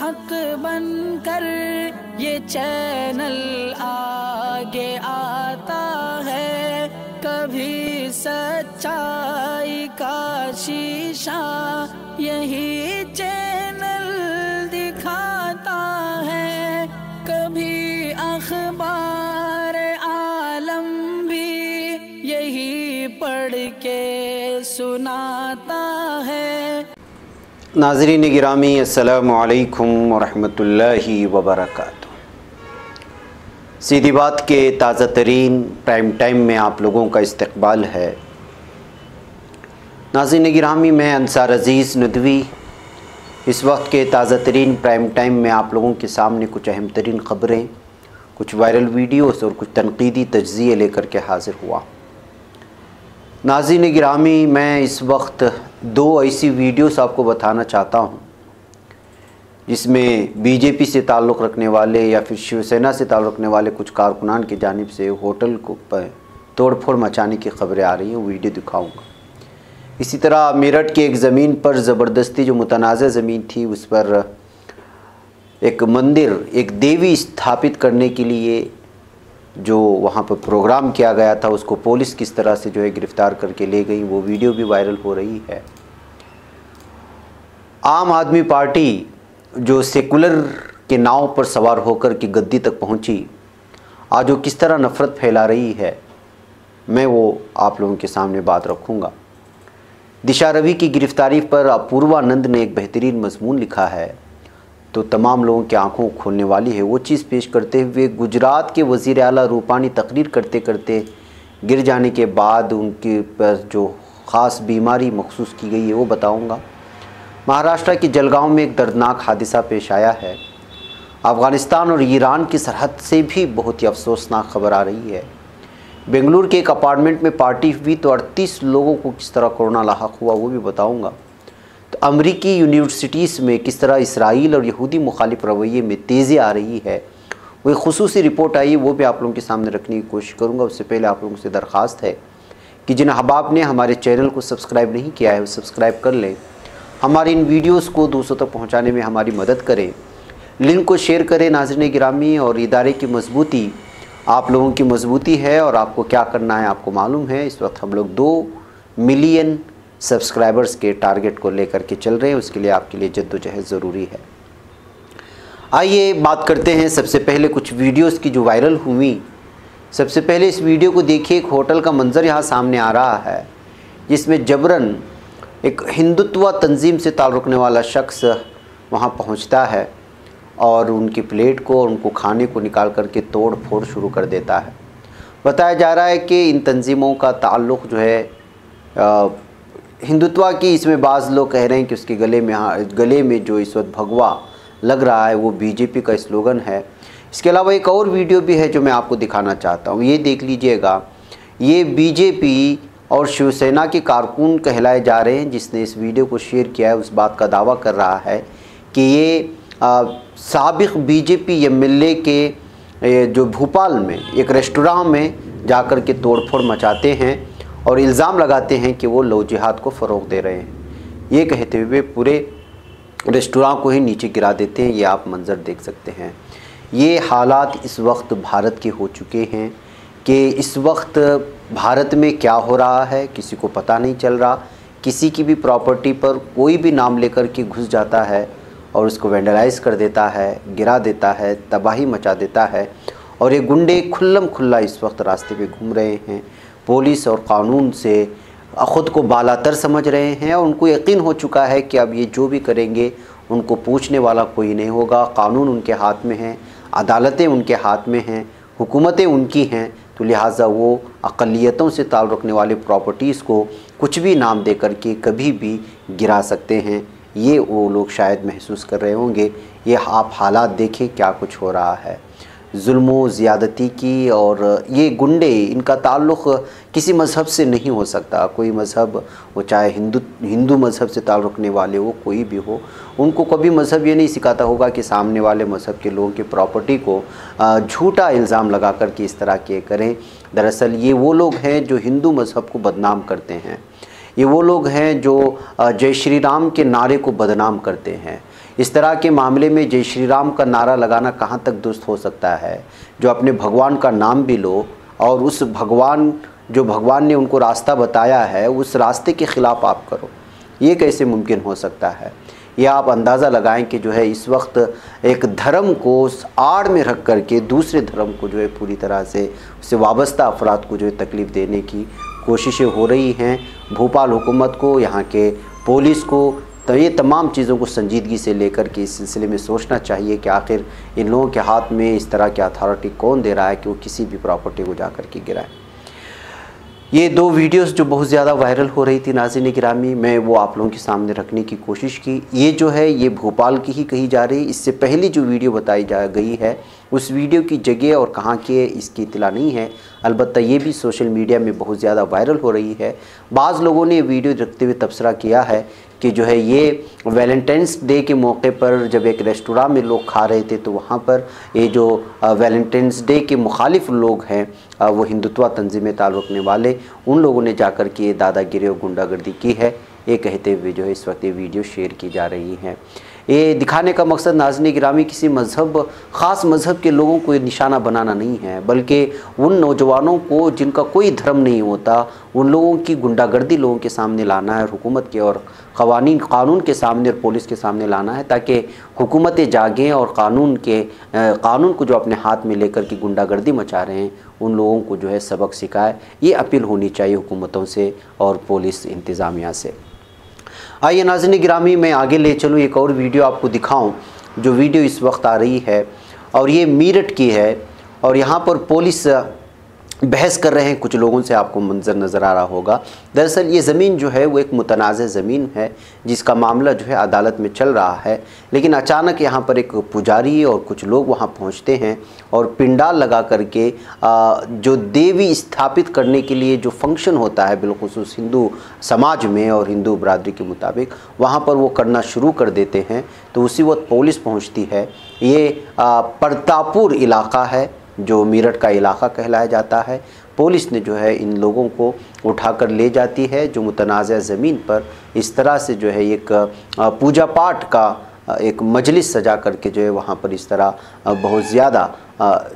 हक बनकर ये चैनल आगे आता है, कभी सच्चाई का शीशा यही चैनल दिखाता है, कभी अखबार आलम भी यही पढ़ के सुनाता है। नाज़रीन गिरामी, अस्सलामु अलैकुम वरहमतुल्लाहि वबरकातुहू। सीधी बात के ताज़ा तरीन प्राइम टाइम में आप लोगों का इस्तकबाल है। नाज़रीन गिरामी, मैं अंसार अज़ीज़ नदवी इस वक्त के ताज़ा तरीन प्राइम टाइम में आप लोगों के सामने कुछ अहम तरीन ख़बरें, कुछ वायरल वीडियोस और कुछ तनक़ीदी तज्ज़िये लेकर के हाज़िर हुआ। नाज़रीन गिरामी, मैं इस वक्त दो ऐसी वीडियोस आपको बताना चाहता हूं जिसमें बीजेपी से ताल्लुक़ रखने वाले या फिर शिवसेना से ताल्लुक़ रखने वाले कुछ कारकुनान की जानिब से होटल को तोड़फोड़ मचाने की ख़बरें आ रही हैं। वीडियो दिखाऊंगा। इसी तरह मेरठ की एक ज़मीन पर ज़बरदस्ती जो मुतनाज़ा ज़मीन थी उस पर एक मंदिर, एक देवी स्थापित करने के लिए जो वहाँ पर प्रोग्राम किया गया था उसको पुलिस किस तरह से जो है गिरफ़्तार करके ले गई, वो वीडियो भी वायरल हो रही है। आम आदमी पार्टी जो सेकुलर के नाव पर सवार होकर के गद्दी तक पहुँची, आज वो किस तरह नफ़रत फैला रही है, मैं वो आप लोगों के सामने बात रखूँगा। दिशा रवि की गिरफ़्तारी पर अपूर्वानंद ने एक बेहतरीन मज़मून लिखा है तो तमाम लोगों की आंखों को खोलने वाली है। वो चीज़ पेश करते हुए गुजरात के वज़ीर आला रूपानी तकरीर करते करते गिर जाने के बाद उनके पर जो ख़ास बीमारी महसूस की गई है वो बताऊंगा। महाराष्ट्र के जलगांव में एक दर्दनाक हादसा पेश आया है। अफ़गानिस्तान और ईरान की सरहद से भी बहुत ही अफसोसनाक खबर आ रही है। बेंगलुरु के एक अपार्टमेंट में पार्टी हुई तो 38 लोगों को किस तरह कोरोना लाहक हुआ वो भी बताऊँगा। तो अमरीकी यूनिवर्सिटीज़ में किस तरह इसराइल और यहूदी मुखालिफ रवैये में तेज़ी आ रही है, वो एक खुसूसी रिपोर्ट आई है, वो भी आप लोगों के सामने रखने की कोशिश करूँगा। उससे पहले आप लोगों से दरख्वास्त है कि जिन अहबाब ने हमारे चैनल को सब्सक्राइब नहीं किया है वो सब्सक्राइब कर लें, हमारी इन वीडियोज़ को दूसरों तक पहुँचाने में हमारी मदद करें, लिंक को शेयर करें। नाज़रीन गिरामी, और इदारे की मजबूती आप लोगों की मजबूती है और आपको क्या करना है आपको मालूम है। इस वक्त हम लोग 2 मिलियन सब्सक्राइबर्स के टारगेट को लेकर के चल रहे हैं, उसके लिए आपके लिए जद्दोजहद ज़रूरी है। आइए बात करते हैं सबसे पहले कुछ वीडियोस की जो वायरल हुई। सबसे पहले इस वीडियो को देखिए। एक होटल का मंजर यहाँ सामने आ रहा है जिसमें जबरन एक हिंदुत्व तंजीम से ताल्लुक़ रखने वाला शख्स वहाँ पहुँचता है और उनकी प्लेट को और उनको खाने को निकाल करके तोड़ फोड़ शुरू कर देता है। बताया जा रहा है कि इन तंजीमों का ताल्लुक़ जो है हिंदुत्व की, इसमें बाज़ लोग कह रहे हैं कि उसके गले में जो इस वक्त भगवा लग रहा है वो बीजेपी का स्लोगन है। इसके अलावा एक और वीडियो भी है जो मैं आपको दिखाना चाहता हूँ, ये देख लीजिएगा। ये बीजेपी और शिवसेना के कारकुन कहलाए जा रहे हैं। जिसने इस वीडियो को शेयर किया है उस बात का दावा कर रहा है कि ये साबिक़ बीजेपी एमएलए के जो भोपाल में एक रेस्टोरेंट में जाकर के तोड़फोड़ मचाते हैं और इल्ज़ाम लगाते हैं कि वो लव जिहाद को फ़रोग़ दे रहे हैं। ये कहते हुए पूरे रेस्टोरेंट को ही नीचे गिरा देते हैं। ये आप मंज़र देख सकते हैं। ये हालात इस वक्त भारत के हो चुके हैं कि इस वक्त भारत में क्या हो रहा है किसी को पता नहीं चल रहा। किसी की भी प्रॉपर्टी पर कोई भी नाम लेकर के घुस जाता है और उसको वेंडलाइज़ कर देता है, गिरा देता है, तबाही मचा देता है। और ये गुंडे खुल्लम खुल्ला इस वक्त रास्ते पे घूम रहे हैं। पुलिस और क़ानून से ख़ुद को बालातर समझ रहे हैं और उनको यकीन हो चुका है कि अब ये जो भी करेंगे उनको पूछने वाला कोई नहीं होगा। क़ानून उनके हाथ में है, अदालतें उनके हाथ में हैं, हुकूमतें उनकी हैं। तो लिहाजा वो अक़लियतों से ताल्लुक़ रखने वाले प्रॉपर्टीज़ को कुछ भी नाम दे कर के कभी भी गिरा सकते हैं। ये वो लोग शायद महसूस कर रहे होंगे। ये आप हालात देखें क्या कुछ हो रहा है, जुल्म ज़्यादती की। और ये गुंडे, इनका ताल्लुक़ किसी मज़हब से नहीं हो सकता। कोई मज़हब, वो चाहे हिंदू मज़हब से ताल्लुक़ रखने वाले हो, कोई भी हो, उनको कभी मज़हब ये नहीं सिखाता होगा कि सामने वाले मज़हब के लोगों की प्रॉपर्टी को झूठा इल्ज़ाम लगा कर के इस तरह के करें। दरअसल ये वो लोग हैं जो हिंदू मज़हब को बदनाम करते हैं। ये वो लोग हैं जो जय श्री राम के नारे को बदनाम करते हैं। इस तरह के मामले में जय श्री राम का नारा लगाना कहाँ तक दुरुस्त हो सकता है? जो अपने भगवान का नाम भी लो और उस भगवान ने उनको रास्ता बताया है उस रास्ते के ख़िलाफ़ आप करो, ये कैसे मुमकिन हो सकता है? यह आप अंदाज़ा लगाएं कि जो है इस वक्त एक धर्म को आड़ में रख करके दूसरे धर्म को जो है पूरी तरह से उससे वाबस्ता अफराद को जो है तकलीफ़ देने की कोशिशें हो रही हैं। भोपाल हुकूमत को, यहाँ के पुलिस को, तो ये तमाम चीज़ों को संजीदगी से लेकर के इस सिलसिले में सोचना चाहिए कि आखिर इन लोगों के हाथ में इस तरह की अथॉरिटी कौन दे रहा है कि वो किसी भी प्रॉपर्टी को जा कर के गिराए। ये दो वीडियोस जो बहुत ज़्यादा वायरल हो रही थी नाज़रीन गिरामी, मैं वो आप लोगों के सामने रखने की कोशिश की। ये जो है ये भोपाल की ही कही जा रही, इससे पहले जो वीडियो बताई जा गई है उस वीडियो की जगह और कहाँ की है इसकी इत्तला नहीं है। अलबत्ता ये भी सोशल मीडिया में बहुत ज़्यादा वायरल हो रही है। बाज़ लोगों ने वीडियो रखते हुए तबसरा किया है कि जो है ये वैलेंटाइंस डे के मौके पर जब एक रेस्टोरेंट में लोग खा रहे थे तो वहाँ पर ये जो वैलेंटाइंस डे के मुखालिफ लोग हैं वो हिंदुत्व तंजीमें ताल्लुक़ रखने वाले उन लोगों ने जाकर के दादागिरी और गुंडागर्दी की है, ये कहते हुए जो है इस वक्त ये वीडियो शेयर की जा रही है। ये दिखाने का मकसद नाज़रीन गिरामी किसी ख़ास मज़हब के लोगों को निशाना बनाना नहीं है, बल्कि उन नौजवानों को जिनका कोई धर्म नहीं होता उन लोगों की गुंडागर्दी लोगों के सामने लाना है, हुकूमत के और कानून के सामने और पुलिस के सामने लाना है, ताकि हुकूमतें जागें और कानून को जो अपने हाथ में लेकर के गुंडागर्दी मचा रहे हैं उन लोगों को जो है सबक सिखाए। ये अपील होनी चाहिए हुकूमतों से और पुलिस इंतज़ामिया से। आइए नाज़रीन गिरामी मैं आगे ले चलूँ, एक और वीडियो आपको दिखाऊं। जो वीडियो इस वक्त आ रही है और ये मीरठ की है और यहाँ पर पुलिस बहस कर रहे हैं कुछ लोगों से, आपको मंजर नज़र आ रहा होगा। दरअसल ये ज़मीन जो है वो एक मुतनाज़ ज़मीन है जिसका मामला जो है अदालत में चल रहा है, लेकिन अचानक यहाँ पर एक पुजारी और कुछ लोग वहाँ पहुँचते हैं और पिंडाल लगा करके जो देवी स्थापित करने के लिए जो फंक्शन होता है बिलखुसूस हिंदू समाज में और हिंदू बरादरी के मुताबिक वहाँ पर वो करना शुरू कर देते हैं। तो उसी वक्त पुलिस पहुँचती है। ये प्रतापपुर इलाका है जो मीरठ का इलाका कहलाया जाता है। पुलिस ने जो है इन लोगों को उठाकर ले जाती है जो मुतनाज़ा ज़मीन पर इस तरह से जो है एक पूजा पाठ का एक मजलिस सजा करके जो है वहाँ पर इस तरह बहुत ज़्यादा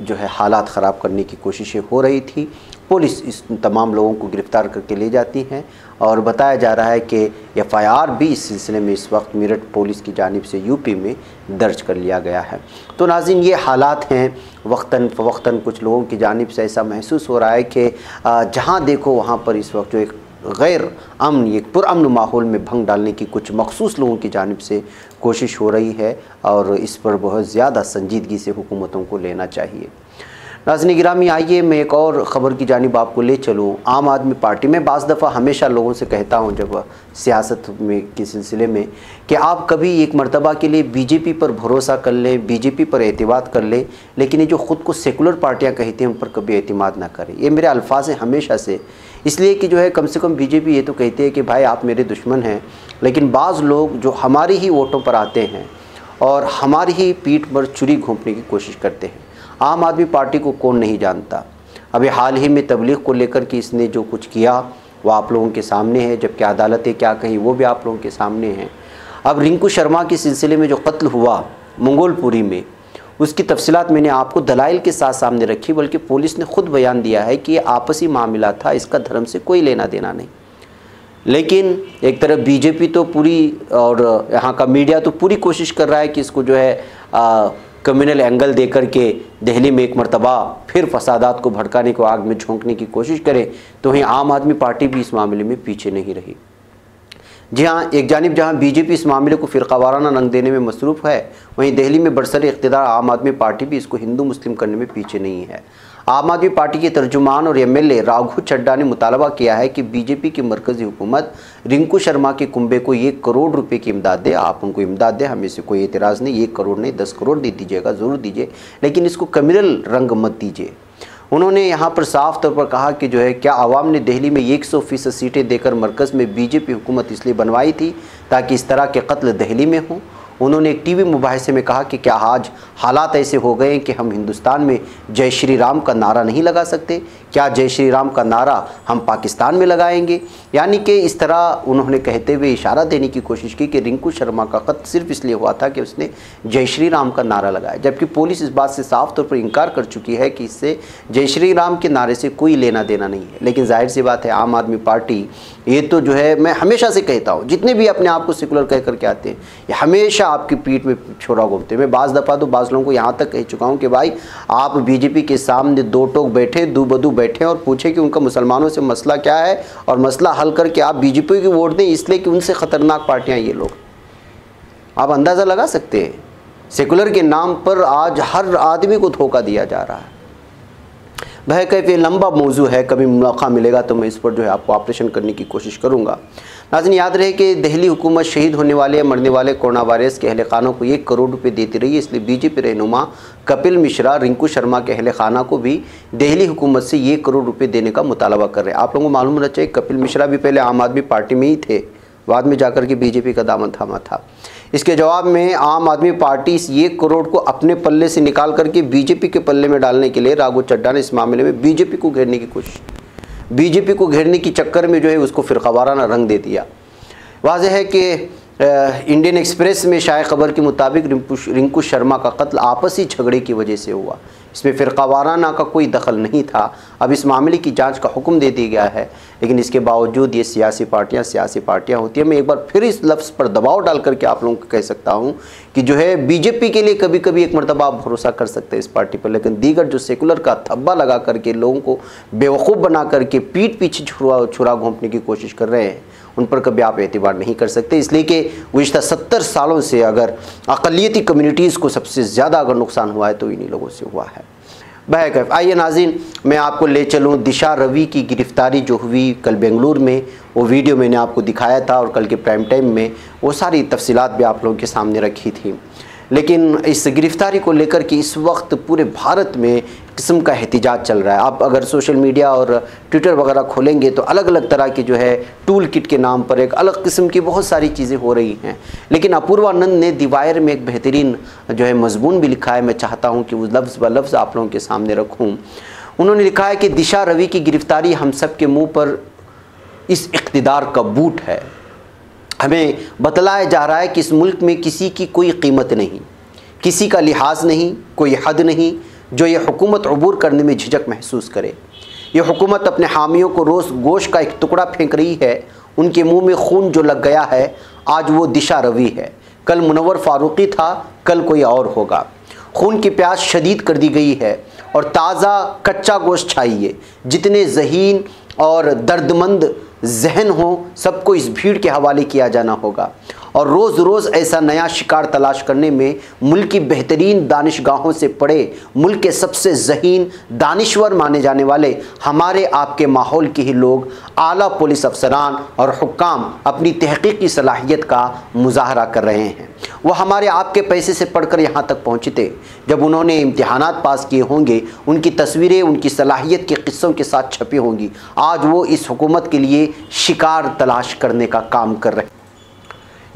जो है हालात ख़राब करने की कोशिशें हो रही थी। पुलिस इस तमाम लोगों को गिरफ़्तार करके ले जाती हैं और बताया जा रहा है कि FIR भी इस सिलसिले में इस वक्त मीरठ पुलिस की जानिब से यूपी में दर्ज कर लिया गया है। तो नाज़रीन ये हालात हैं, वक्तन फ़वक्तन कुछ लोगों की जानिब से ऐसा महसूस हो रहा है कि जहाँ देखो वहाँ पर इस वक्त जो एक गैर अमन, एक पुरअमन माहौल में भंग डालने की कुछ मखसूस लोगों की जानिब से कोशिश हो रही है और इस पर बहुत ज़्यादा संजीदगी से हुकूमतों को लेना चाहिए। नाज़रीन गिरामी आइए मैं एक और ख़बर की जानिब आपको ले चलूँ। आम आदमी पार्टी में बाज़ दफ़ा हमेशा लोगों से कहता हूँ जब सियासत में के सिलसिले में कि आप कभी एक मरतबा के लिए बीजेपी पर भरोसा कर लें, बीजेपी पर एतमाद कर लें, लेकिन ये जो ख़ुद को सेकुलर पार्टियाँ कहती हैं उन पर कभी एतमाद ना करें। ये मेरे अल्फाज हैं हमेशा से, इसलिए कि जो है कम से कम बीजेपी ये तो कहती है कि भाई आप मेरे दुश्मन हैं, लेकिन बाज़ लोग जो हमारी ही वोटों पर आते हैं और हमारी ही पीठ पर छुरी घोंपने की कोशिश करते हैं। आम आदमी पार्टी को कौन नहीं जानता। अभी हाल ही में तबलीग को लेकर के इसने जो कुछ किया वो आप लोगों के सामने है, जबकि अदालतें क्या कहीं वो भी आप लोगों के सामने हैं। अब रिंकू शर्मा के सिलसिले में जो कत्ल हुआ मंगोलपुरी में, उसकी तफसीलात मैंने आपको दलाइल के साथ सामने रखी, बल्कि पुलिस ने ख़ुद बयान दिया है कि ये आपसी मामला था, इसका धर्म से कोई लेना देना नहीं। लेकिन एक तरफ बीजेपी तो पूरी और यहाँ का मीडिया तो पूरी कोशिश कर रहा है कि इसको जो है कम्युनल एंगल दे करके दिल्ली में एक मरतबा फिर फसादात को भड़काने को आग में झोंकने की कोशिश करे, तो वहीं आम आदमी पार्टी भी इस मामले में पीछे नहीं रही। जी हाँ, एक जानिब जहाँ बीजेपी इस मामले को फ़िरक़ावाराना रंग देने में मसरूफ़ है, वहीं दिल्ली में बरसर इक़्तिदार आम आदमी पार्टी भी इसको हिंदू मुस्लिम करने में पीछे नहीं है। आम आदमी पार्टी के तर्जुमान और MLA राघु चड्ढा ने मुतालबा किया है कि बीजेपी की मरकज़ी हुकूमत रिंकू शर्मा के कुंबे को 1 करोड़ रुपए की इमदाद दे। आप उनको इमदाद दें, हमें से कोई एतराज़ नहीं, 1 करोड़ नहीं 10 करोड़ दे दीजिएगा, ज़रूर दीजिए, लेकिन इसको कम्युनल रंग मत दीजिए। उन्होंने यहाँ पर साफ तौर पर कहा कि जो है क्या आवाम ने दिल्ली में 100% सीटें देकर मरकज़ में बीजेपी हुकूमत इसलिए बनवाई थी ताकि इस तरह के कत्ल दिल्ली में हों। उन्होंने एक टीवी मुबाहिसे में कहा कि क्या आज हालात ऐसे हो गए हैं कि हम हिंदुस्तान में जय श्री राम का नारा नहीं लगा सकते? क्या जय श्री राम का नारा हम पाकिस्तान में लगाएंगे? यानी कि इस तरह उन्होंने कहते हुए इशारा देने की कोशिश की कि रिंकू शर्मा का ख़त सिर्फ इसलिए हुआ था कि उसने जय श्री राम का नारा लगाया, जबकि पुलिस इस बात से साफ तौर पर इनकार कर चुकी है कि इससे जय श्री राम के नारे से कोई लेना देना नहीं है। लेकिन जाहिर सी बात है, आम आदमी पार्टी ये तो जो है, मैं हमेशा से कहता हूँ, जितने भी अपने आप को सेकुलर कह करके आते हैं ये हमेशा आपकी पीठ में छोरा घूमते हैं। मैं बाज़ दफ़ा तो बाज़ लोगों को यहाँ तक कह चुका हूँ कि भाई आप बीजेपी के सामने दो टोक बैठे, दू बदू बैठे और पूछे कि उनका मुसलमानों से मसला क्या है और मसला हल करके आप बीजेपी की वोट दें, इसलिए कि उनसे ख़तरनाक पार्टियाँ ये लोग। आप अंदाज़ा लगा सकते हैं, सेकुलर के नाम पर आज हर आदमी को धोखा दिया जा रहा है। वह कहीं लंबा मौजू है, कभी मौका मिलेगा तो मैं इस पर जो है आपको ऑपरेशन करने की कोशिश करूंगा। नाज़रीन, याद रहे कि दिल्ली हुकूमत शहीद होने वाले या मरने वाले कोरोना वायरस के अहल खानों को 1 करोड़ रुपए देती रही है। इसलिए बीजेपी रहनुमा कपिल मिश्रा रिंकू शर्मा के अहल खाना को भी दिल्ली हुकूमत से 1 करोड़ रुपये देने का मुतालबा कर रहे हैं। आप लोगों को मालूम होना चाहिए, कपिल मिश्रा भी पहले आम आदमी पार्टी में ही थे, बाद में जाकर के बीजेपी का दामन थामा था। इसके जवाब में आम आदमी पार्टी इस 1 करोड़ को अपने पल्ले से निकाल करके बीजेपी के पल्ले में डालने के लिए राघव चड्ढा ने इस मामले में बीजेपी को घेरने की कोशिश, बीजेपी को घेरने की चक्कर में जो है उसको फिरकावाराना रंग दे दिया। वाज़ेह है कि इंडियन एक्सप्रेस में शाये खबर के मुताबिक रिंकू शर्मा का कत्ल आपसी झगड़े की वजह से हुआ, इसमें फ़िरक़ावाराना का कोई दखल नहीं था। अब इस मामले की जांच का हुक्म दे दिया गया है, लेकिन इसके बावजूद ये सियासी पार्टियां होती हैं। मैं एक बार फिर इस लफ्ज़ पर दबाव डाल करके आप लोगों को कह सकता हूं कि जो है बीजेपी के लिए कभी कभी एक मरतबा आप भरोसा कर सकते हैं इस पार्टी पर, लेकिन दीगर जो सेकुलर का थब्बा लगा करके लोगों को बेवकूफ़ बना करके पीठ पीछे छुरा घोंपने की कोशिश कर रहे हैं, उन पर कभी आप एतबार नहीं कर सकते। इसलिए कि गुज़िश्ता 70 सालों से अगर अक़लियती कम्युनिटीज़ को सबसे ज़्यादा अगर नुकसान हुआ है तो इन्हीं लोगों से हुआ है। बहरकैफ आइए नाज़रीन, मैं आपको ले चलूँ दिशा रवि की गिरफ़्तारी जो हुई कल बेंगलुरु में, वो वीडियो मैंने आपको दिखाया था और कल के प्राइम टाइम में वो सारी तफसीलात भी आप लोगों के सामने रखी थी। लेकिन इस गिरफ़्तारी को लेकर के इस वक्त पूरे भारत में किस्म का एहतिजाज चल रहा है। आप अगर सोशल मीडिया और ट्विटर वगैरह खोलेंगे तो अलग अलग तरह की जो है टूल किट के नाम पर एक अलग किस्म की बहुत सारी चीज़ें हो रही हैं। लेकिन अपूर्वानंद ने दीवार में एक बेहतरीन जो है मजमून भी लिखा है, मैं चाहता हूँ कि वो लफ्ज़ ब लफ्ज़ आप लोगों के सामने रखूँ। उन्होंने लिखा है कि दिशा रवि की गिरफ़्तारी हम सब के मुँह पर इस इक़्तिदार का बूट है। हमें बतलाया जा रहा है कि इस मुल्क में किसी की कोई कीमत नहीं, किसी का लिहाज नहीं, कोई हद नहीं जो ये हुकूमत अबूर करने में झिझक महसूस करे। ये हुकूमत अपने हामियों को रोज़ गोश्त का एक टुकड़ा फेंक रही है। उनके मुंह में खून जो लग गया है आज वो दिशा रवि है, कल मुनव्वर फारूकी था, कल कोई और होगा। खून की प्यास शदीद कर दी गई है और ताज़ा कच्चा गोश्त चाहिए। जितने ज़हीन और दर्दमंद जहन हो सबको इस भीड़ के हवाले किया जाना होगा और रोज़ रोज़ ऐसा नया शिकार तलाश करने में मुल्क की बेहतरीन दानिशगाहों से पड़े मुल्क के सबसे ज़हीन दानिश्वर माने जाने वाले हमारे आपके माहौल के ही लोग, आला पुलिस अफसरान और हुक्काम अपनी तहक़ीक़ी सलाहियत का मुज़ाहरा कर रहे हैं। वो हमारे आपके पैसे से पढ़कर यहाँ तक पहुँचे थे। जब उन्होंने इम्तिहानात पास किए होंगे उनकी तस्वीरें उनकी सलाहियत के क़िस्सों के साथ छपी होंगी। आज वो इस हुकूमत के लिए शिकार तलाश करने का काम कर रहे हैं।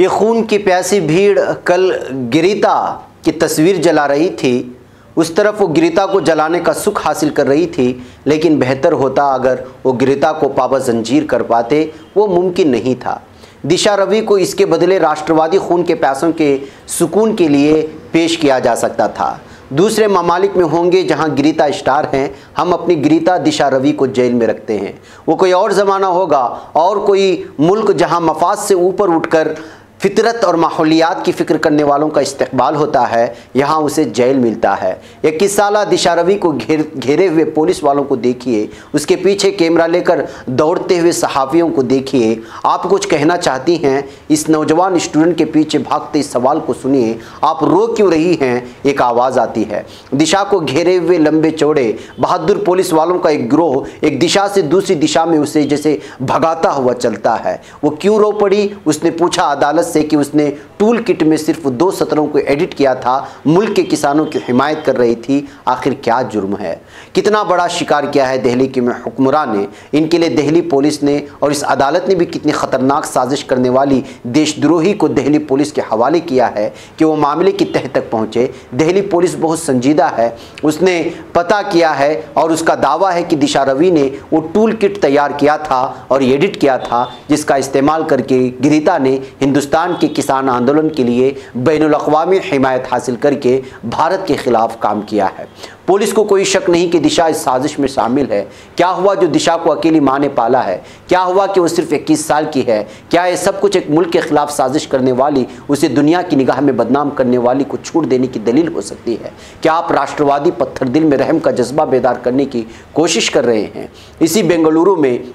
ये खून की प्यासी भीड़ कल गिरिता की तस्वीर जला रही थी, उस तरफ वो गिरिता को जलाने का सुख हासिल कर रही थी, लेकिन बेहतर होता अगर वो गिरिता को पाबा जंजीर कर पाते। वो मुमकिन नहीं था। दिशा रवि को इसके बदले राष्ट्रवादी खून के प्यासों के सुकून के लिए पेश किया जा सकता था। दूसरे ममालिक में होंगे जहां गिरिता स्टार हैं, हम अपनी गिरिता दिशा रवि को जेल में रखते हैं। वो कोई और ज़माना होगा और कोई मुल्क जहां मफाद से ऊपर उठकर फितरत और माहौलियात की फ़िक्र करने वालों का इस्तेक़बाल होता है, यहाँ उसे जेल मिलता है। 21 साला दिशा रवि को घेरे हुए पुलिस वालों को देखिए, उसके पीछे कैमरा लेकर दौड़ते हुए सहाफ़ियों को देखिए। आप कुछ कहना चाहती हैं, इस नौजवान स्टूडेंट के पीछे भागते इस सवाल को सुनिए, आप रो क्यों रही हैं? एक आवाज़ आती है। दिशा को घेरे हुए लंबे चौड़े बहादुर पुलिस वालों का एक गिरोह एक दिशा से दूसरी दिशा में उसे जैसे भगाता हुआ चलता है। वो क्यों रो पड़ी? उसने पूछा अदालत से कि उसने टूल किट में सिर्फ 2 सत्रों को एडिट किया था, मुल्क के किसानों की हिमायत कर रही थी। आखिर क्या जुर्म है? कितना बड़ा शिकार किया है दिल्ली के हुक्मरान ने? इनके लिए दिल्ली पुलिस ने और इस अदालत ने भी कितनी खतरनाक साजिश करने वाली देशद्रोही को दिल्ली पुलिस के हवाले किया है कि वो मामले की तह तक पहुंचे। दिल्ली पुलिस बहुत संजीदा है, उसने पता किया है और उसका दावा है कि दिशा रवि ने वो टूल किट तैयार किया था और एडिट किया था, जिसका इस्तेमाल करके गिरिता ने हिंदुस्तान के किसान आंदोलन के लिए बैनुल-अक़वामी हिमायत हासिल करके भारत के खिलाफ काम किया है। पुलिस को कोई शक नहीं कि दिशा इस साजिश में शामिल है। क्या हुआ जो दिशा को अकेली माँ ने पाला है? क्या हुआ कि वो सिर्फ 21 साल की है? क्या ये सब कुछ एक मुल्क के खिलाफ साजिश करने वाली, उसे दुनिया की निगाह में बदनाम करने वाली को छूट देने की दलील हो सकती है? क्या आप राष्ट्रवादी पत्थर दिल में रहम का जज्बा बेदार करने की कोशिश कर रहे हैं? इसी बेंगलुरु में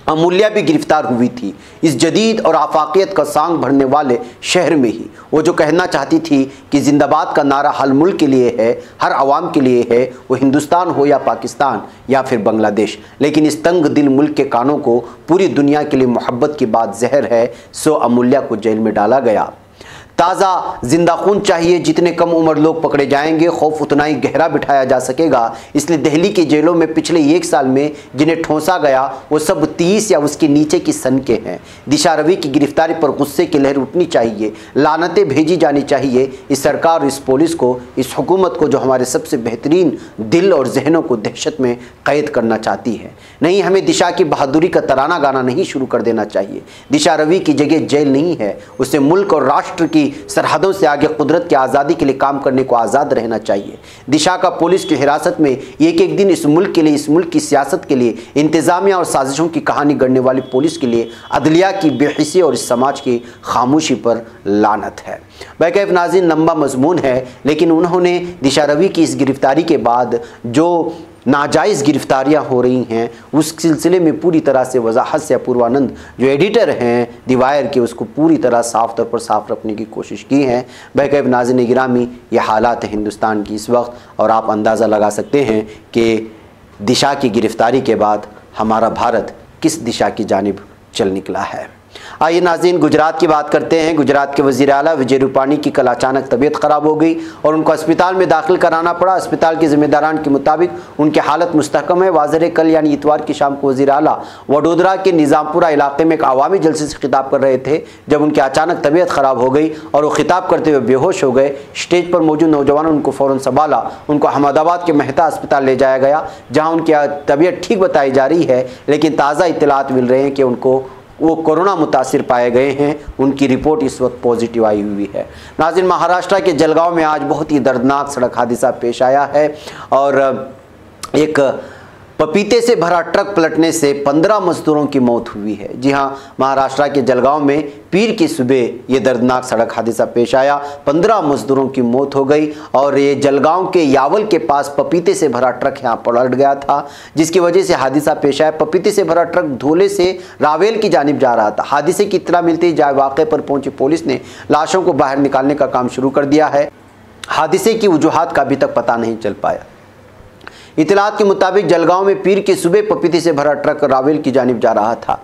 अमूल्या भी गिरफ्तार हुई थी, इस जदीद और आफाकियत का सांग भरने वाले शहर में ही। वो जो कहना चाहती थी कि जिंदाबाद का नारा हर मुल्क के लिए है, हर आवाम के लिए है, वो हिंदुस्तान हो या पाकिस्तान या फिर बांग्लादेश। लेकिन इस तंग दिल मुल्क के कानों को पूरी दुनिया के लिए मोहब्बत की बात जहर है, सो अमूल्या को जेल में डाला गया। ताज़ा जिंदा खून चाहिए, जितने कम उम्र लोग पकड़े जाएंगे खौफ उतना ही गहरा बिठाया जा सकेगा। इसलिए दिल्ली की जेलों में पिछले 1 साल में जिन्हें ठोंसा गया वो सब 30 या उसके नीचे की सन के हैं। दिशा रवि की गिरफ्तारी पर गुस्से की लहर उठनी चाहिए, लानतें भेजी जानी चाहिए इस सरकार, इस पुलिस को, इस हुकूमत को जो हमारे सबसे बेहतरीन दिल और जहनों को दहशत में कैद करना चाहती है। नहीं, हमें दिशा की बहादुरी का तराना गाना नहीं शुरू कर देना चाहिए। दिशा रवि की जगह जेल नहीं है, उसे मुल्क और राष्ट्र की सरहदों से आगे कुदरत की आज़ादी के लिए काम करने को आज़ाद रहना चाहिए। दिशा का पुलिस की हिरासत में एक एक दिन इस मुल्क के लिए, इस मुल्क की सियासत के लिए, इंतज़ामिया और साजिशों की कहानी गढ़ने वाली पुलिस के लिए अदलिया की बेहिसी और इस समाज की खामोशी पर लानत है। बैकैफ नाज़रीन, लंबा मजमून है, लेकिन उन्होंने दिशा रवि की इस गिरफ्तारी के बाद जो नाजायज़ गिरफ्तारियां हो रही हैं उस सिलसिले में पूरी तरह से वजाहत से अपूर्वानंद जो एडिटर हैं दी वायर के, उसको पूरी तरह साफ तौर पर साफ रखने की कोशिश की है। बैकैफ नाज़रीन गिरामी, ये हालात है हिंदुस्तान की इस वक्त, और आप अंदाज़ा लगा सकते हैं कि दिशा की गिरफ्तारी के बाद हमारा भारत किस दिशा की जानिब चल निकला है। आइए नाज़रीन, गुजरात की बात करते हैं। गुजरात के वज़ीर आला विजय रूपाणी की कल अचानक तबीयत ख़राब हो गई और उनको अस्पताल में दाखिल कराना पड़ा। अस्पताल के ज़िम्मेदारान के मुताबिक उनकी हालत मुस्तहकम है। वाज़ेह कल यानी इतवार की शाम को वज़ीर आला वडोदरा के निज़ामपुरा इलाके में एक अवामी जलसे से खिताब कर रहे थे जब उनकी अचानक तबीयत ख़राब हो गई और वो खिताब करते हुए बेहोश हो गए। स्टेज पर मौजूद नौजवानों ने उनको फ़ौरन संभाला, उनको अहमदाबाद के मेहता अस्पताल ले जाया गया जहाँ उनकी तबीयत ठीक बताई जा रही है, लेकिन ताज़ा इत्तलात मिल रहे हैं कि उनको वो कोरोना मुतासिर पाए गए हैं। उनकी रिपोर्ट इस वक्त पॉजिटिव आई हुई है। नाज़रीन, महाराष्ट्र के जलगांव में आज बहुत ही दर्दनाक सड़क हादसा पेश आया है और एक पपीते से भरा ट्रक पलटने से 15 मजदूरों की मौत हुई है। जी हाँ, महाराष्ट्र के जलगांव में पीर की सुबह ये दर्दनाक सड़क हादसा पेश आया, 15 मजदूरों की मौत हो गई और ये जलगांव के यावल के पास पपीते से भरा ट्रक यहाँ पलट गया था, जिसकी वजह से हादसा पेश आया। पपीते से भरा ट्रक धोले से रावेल की जानिब जा रहा था। हादसे की इत्तला मिलते ही वाक़े पर पहुंची पुलिस ने लाशों को बाहर निकालने का काम शुरू कर दिया है। हादसे की वजूहात का अभी तक पता नहीं चल पाया। इत्तलात के मुताबिक जलगांव में पीर की सुबह पपीते से भरा ट्रक रावेल की जानिब जा रहा था।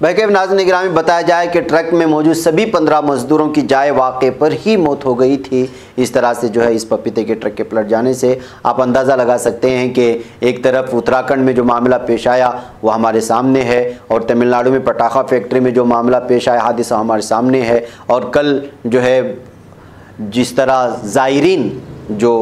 बैकैफ नाज़रीन निगरानी बताया जाए कि ट्रक में मौजूद सभी 15 मजदूरों की जाए वाक़े पर ही मौत हो गई थी। इस तरह से जो है इस पपीते के ट्रक के पलट जाने से आप अंदाज़ा लगा सकते हैं कि एक तरफ उत्तराखंड में जो मामला पेश आया वो हमारे सामने है और तमिलनाडु में पटाखा फैक्ट्री में जो मामला पेश आया हादसा हमारे सामने है, और कल जो है जिस तरह ज़ायरीन जो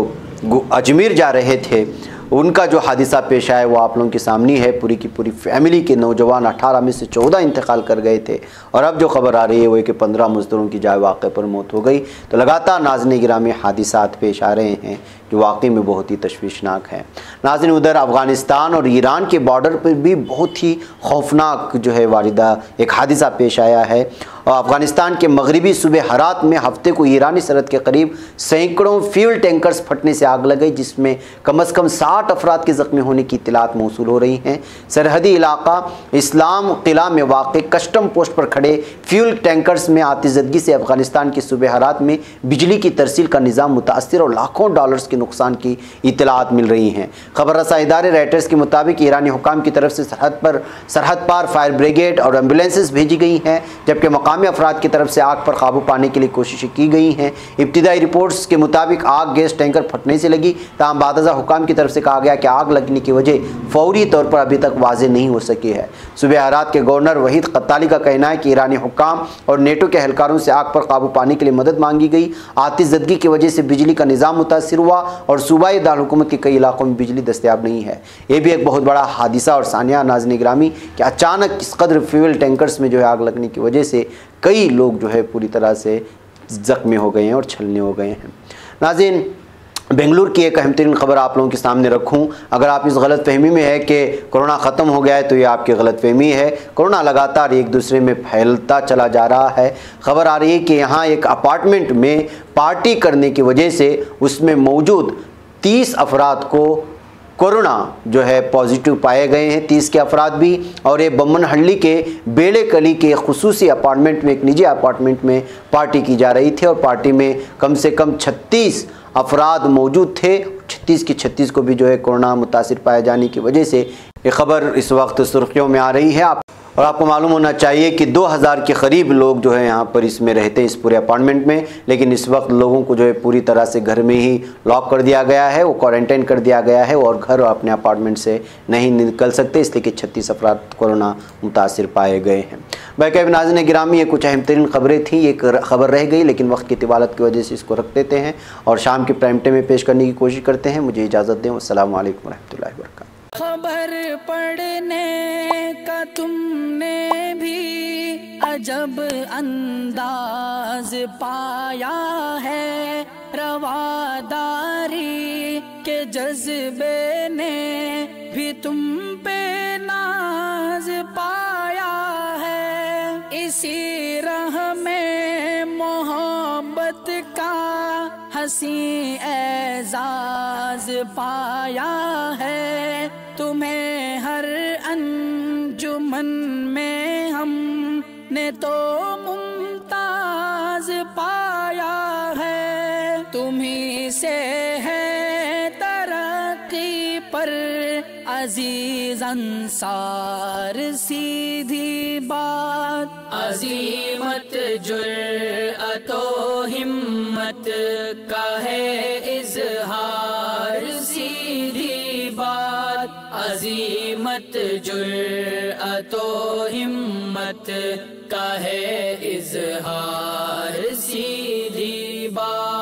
अजमेर जा रहे थे उनका जो हादसा पेश आया वो आप लोगों के सामने है। पूरी की पूरी फैमिली के नौजवान 18 में से 14 इंतकाल कर गए थे और अब जो खबर आ रही है वो कि 15 मजदूरों की जाए वाक़े पर मौत हो गई। तो लगातार नाज़रीन गिरामी हादिसात पेश आ रहे हैं जो वाकई में बहुत ही तशवीशनाक है। नाज़रीन, उधर अफ़गानिस्तान और ईरान के बॉर्डर पर भी बहुत ही खौफनाक जो है वारिदा एक हादसा पेश आया है। और अफ़गानिस्तान के मगरबी सूबे हरात में हफ्ते को ईरानी सरहद के करीब सैकड़ों फ्यूल टैंकर्स फटने से आग लग गई, जिसमें कम से कम 7 8 अफराद के ज़ख्मी होने की इत्तलात मौसूल हो रही हैं। सरहदी इलाका इस्लाम किला में वाक़ कस्टम पोस्ट पर खड़े फ्यूल टैंकर्स में आतिशज़दगी से अफगानिस्तान के सूबे हरात में बिजली की तरसील का निज़ाम मुतासर और लाखों डॉलर्स के नुकसान की इत्तलात मिल रही हैं। खबर रसा इदारे रॉयटर्स के मुताबिक ईरानी हुकाम की तरफ से सरहद पार फायर ब्रिगेड और एम्बुलेंसेस भेजी गई हैं, जबकि मकामी अफराद की तरफ से आग पर काबू पाने के लिए कोशिशें की गई हैं। इब्तिदाई रिपोर्ट्स के मुताबिक आग गैस टैंकर फटने से लगी, ताहम बादशाह हुकाम की तरफ से कहा गया कि आग लगने की वजह फौरी तौर पर अभी तक वाज़ेह नहीं हो सकी है। सूबे हरात के गवर्नर वहीद कत्ताली का कहना है कि ईरानी हुकाम और नेटो के एहलकारों से आग पर काबू पाने के लिए मदद मांगी गई। आतिशज़दगी की वजह से बिजली का निज़ाम मुतासिर हुआ और सूबाई दारकूमत के कई इलाकों में बिजली दस्तयाब नहीं है। ये भी एक बहुत बड़ा हादिसा और सानिया नाज़रीन गिरामी कि अचानक इस कदर फ्यूल टैंकर्स में जो है आग लगने की वजह से कई लोग जो है पूरी तरह से ज़ख्मी हो गए हैं और छलने हो गए हैं। नाज़रीन, बेंगलुरु की एक अहम तरीन खबर आप लोगों के सामने रखूं। अगर आप इस गलत फहमी में है कि कोरोना ख़त्म हो गया है तो ये आपकी गलत फहमी है। कोरोना लगातार एक दूसरे में फैलता चला जा रहा है। खबर आ रही है कि यहाँ एक अपार्टमेंट में पार्टी करने की वजह से उसमें मौजूद 30 अफराद को कोरोना जो है पॉजिटिव पाए गए हैं, 30 के अफराद भी। और ये बम्मनहल्ली के बेड़े कली के खुसूसी अपार्टमेंट में, एक निजी अपार्टमेंट में पार्टी की जा रही थी और पार्टी में कम से कम 36 अफराद मौजूद थे। 36 की 36 को भी जो है कोरोना मुतासिर पाए जाने की वजह से ये खबर इस वक्त सुर्खियों में आ रही है। और आपको मालूम होना चाहिए कि 2000 के करीब लोग जो है यहाँ पर इसमें रहते हैं, इस पूरे अपार्टमेंट में। लेकिन इस वक्त लोगों को जो है पूरी तरह से घर में ही लॉक कर दिया गया है, वो क्वारंटाइन कर दिया गया है और घर और अपने अपार्टमेंट से नहीं निकल सकते, इसलिए कि 36 अफराद कोरोना मुतासिर पाए गए हैं। बाकी नाज़रीन गिरामी, ये कुछ अहम तरीन खबरें थी, ये खबर रह गई लेकिन वक्त की तिवालत की वजह से इसको रख देते हैं और शाम के प्राइम टाइम में पेश करने की कोशिश करते हैं। मुझे इजाज़त दें। अस्सलाम वालेकुम रहमतुल्लाहि व बरकातहू। खबर पढ़ने का तुमने भी अजब अंदाज पाया है, रवादारी के जज्बे ने भी तुम पे नाज पाया है। इसी राह में मोहब्बत का हंसी एजाज पाया है। तुम्हें हर अंजुमन में हमने तो मुमताज पाया है। तुम्ही से है तरक्की पर अजीज अंसार, सीधी बात अजीमत जुर्अतो हिम्मत का है इजहार, सीधी बात अजीमत जुर्अतो हिम्मत का है इजहार, सीधी बात।